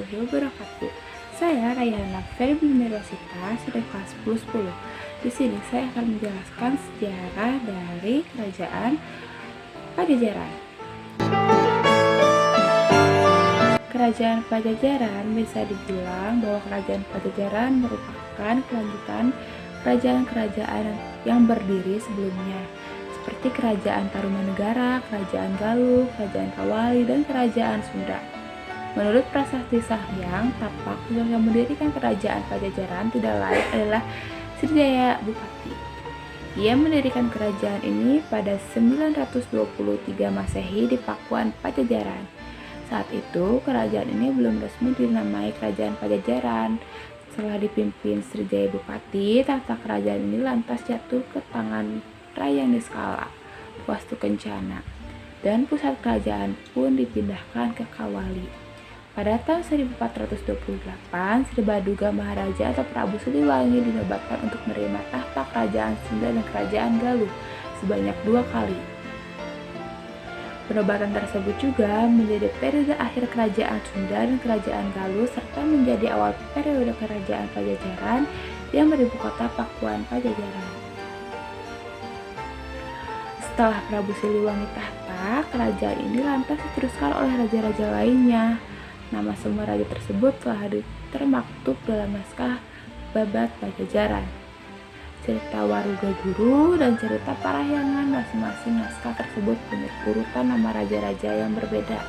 warahmatullahi wabarakatuh. Saya Rayhana Febi Rosita, dari kelas 10. Di sini saya akan menjelaskan sejarah dari Kerajaan Pajajaran. Kerajaan Pajajaran bisa dibilang bahwa Kerajaan Pajajaran merupakan kelanjutan kerajaan-kerajaan yang berdiri sebelumnya, seperti Kerajaan Tarumanegara, Kerajaan Galuh, Kerajaan Kawali, dan Kerajaan Sunda. Menurut prasasti Sahyang Tapak yang mendirikan Kerajaan Pajajaran tidak lain adalah Srijaya Bupati. Ia mendirikan kerajaan ini pada 923 Masehi di Pakuan Pajajaran. Saat itu, kerajaan ini belum resmi dinamai Kerajaan Pajajaran. Setelah dipimpin Srijaya Bupati, tahta kerajaan ini lantas jatuh ke tangan Rayang Niskala Wastukencana, dan pusat kerajaan pun dipindahkan ke Kawali. Pada tahun 1428, Sri Baduga Maharaja atau Prabu Siliwangi dinobatkan untuk menerima tahta kerajaan Sunda dan kerajaan Galuh sebanyak 2 kali. Penobatan tersebut juga menjadi periode akhir kerajaan Sunda dan kerajaan Galuh serta menjadi awal periode kerajaan Pajajaran yang beribu kota Pakuan Pajajaran. Setelah Prabu Siliwangi tahta, kerajaan ini lantas diteruskan oleh raja-raja lainnya. Nama semua raja tersebut telah termaktub dalam naskah Babad Pajajaran, cerita Waruga Guru, dan cerita Parahyangan. Masing-masing naskah tersebut punya urutan nama raja-raja yang berbeda.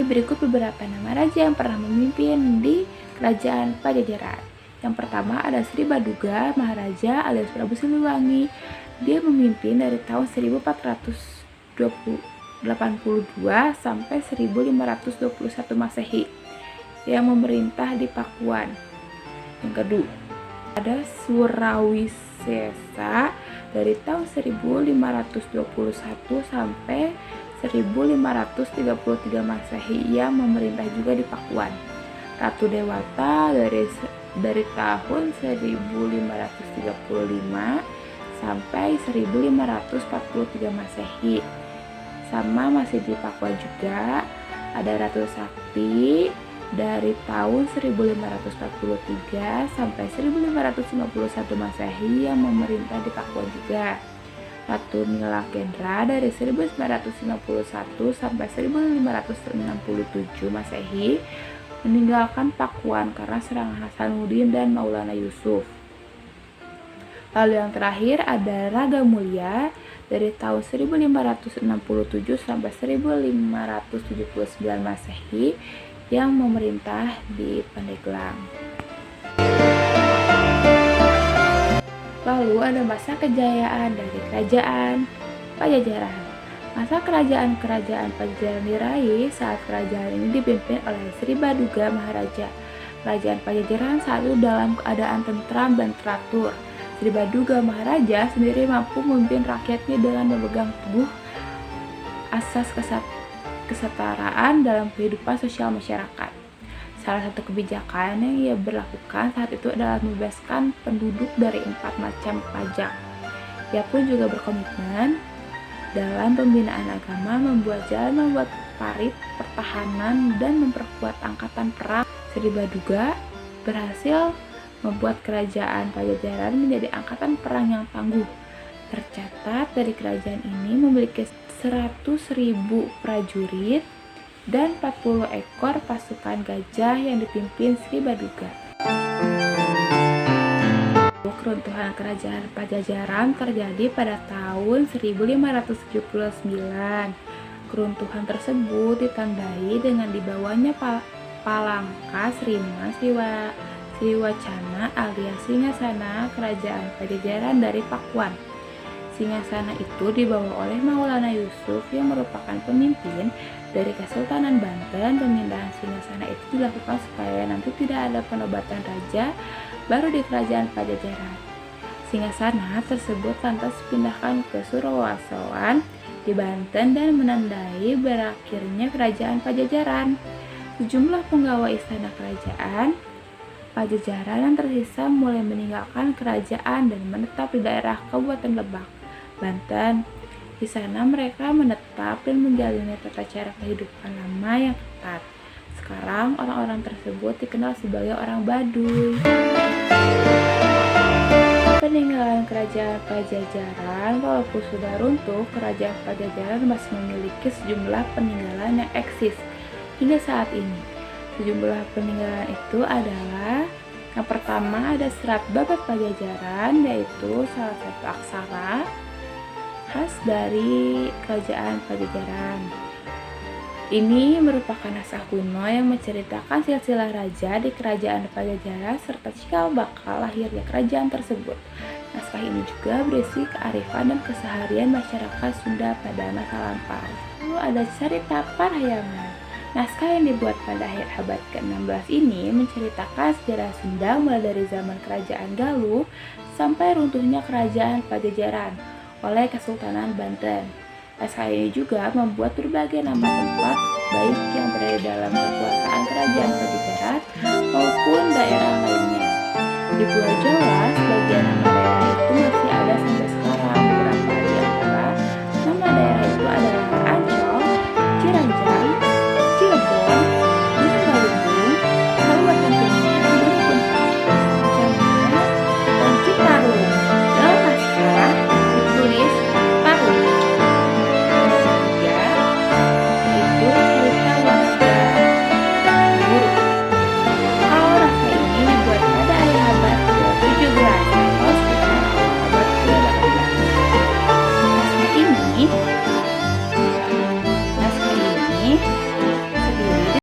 Berikut beberapa nama raja yang pernah memimpin di Kerajaan Pajajaran. Yang pertama ada Sri Baduga Maharaja alias Prabu Siliwangi. Dia memimpin dari tahun 1482 sampai 1521 Masehi yang memerintah di Pakuan. Yang kedua ada Surawisesa dari tahun 1521 sampai 1533 Masehi yang memerintah juga di Pakuan. Ratu Dewata dari tahun 1535 sampai 1543 Masehi. Sama masih di Pakuan juga ada Ratu Sakti dari tahun 1543 sampai 1551 Masehi yang memerintah di Pakuan juga. Ratu Nilakendra dari 1951 sampai 1567 Masehi meninggalkan Pakuan karena serangan Hasanuddin dan Maulana Yusuf. Lalu yang terakhir ada Raga Mulia dari tahun 1567 sampai 1579 Masehi yang memerintah di Pandeglang. Lalu ada masa kejayaan dari Kerajaan Pajajaran. Masa kerajaan Pajajaran diraih saat kerajaan ini dipimpin oleh Sri Baduga Maharaja. Kerajaan Pajajaran saat itu dalam keadaan tentram dan teratur. Sri Baduga Maharaja sendiri mampu memimpin rakyatnya dengan memegang teguh asas kesetaraan dalam kehidupan sosial masyarakat. Salah satu kebijakan yang ia berlakukan saat itu adalah membebaskan penduduk dari 4 macam pajak. Ia pun juga berkomitmen dalam pembinaan agama, membuat jalan, membuat parit, pertahanan, dan memperkuat angkatan perang. Sri Baduga berhasil membuat kerajaan Pajajaran menjadi angkatan perang yang tangguh. Tercatat dari kerajaan ini memiliki 100.000 prajurit dan 40 ekor pasukan gajah yang dipimpin Sri Baduga. Keruntuhan kerajaan Pajajaran terjadi pada tahun 1579. Keruntuhan tersebut ditandai dengan dibawanya Palangka Srima Sriwacana alias Singgasana Kerajaan Pajajaran dari Pakuan. Singgasana itu dibawa oleh Maulana Yusuf yang merupakan pemimpin dari Kesultanan Banten. Pemindahan Singgasana itu dilakukan supaya nanti tidak ada penobatan raja baru di Kerajaan Pajajaran. Singgasana tersebut lantas dipindahkan ke Surawasawan di Banten dan menandai berakhirnya Kerajaan Pajajaran. Sejumlah penggawa istana kerajaan Pajajaran yang tersisa mulai meninggalkan kerajaan dan menetap di daerah Kabupaten Lebak, Banten. Di sana mereka menetap dan menjalani tata cara kehidupan lama yang ketat. Sekarang orang-orang tersebut dikenal sebagai orang Baduy. Peninggalan Kerajaan Pajajaran, walaupun sudah runtuh, Kerajaan Pajajaran masih memiliki sejumlah peninggalan yang eksis hingga saat ini. Sejumlah peninggalan itu adalah: yang pertama ada Serat Babat Pajajaran, yaitu salah satu aksara khas dari Kerajaan Pajajaran. Ini merupakan naskah kuno yang menceritakan silsilah raja di Kerajaan Pajajaran serta cikal bakal lahirnya kerajaan tersebut. Naskah ini juga berisi kearifan dan keseharian masyarakat Sunda pada masa lampau. Lalu ada Carita Parahyangan. Naskah yang dibuat pada akhir abad ke-16 ini menceritakan sejarah Sunda mulai dari zaman Kerajaan Galuh sampai runtuhnya Kerajaan Pajajaran oleh Kesultanan Banten. Naskah ini juga membuat berbagai nama tempat baik yang berada dalam kekuasaan Kerajaan Pajajaran maupun daerah lainnya. Di Pulau Jawa, sebagian nama daerah itu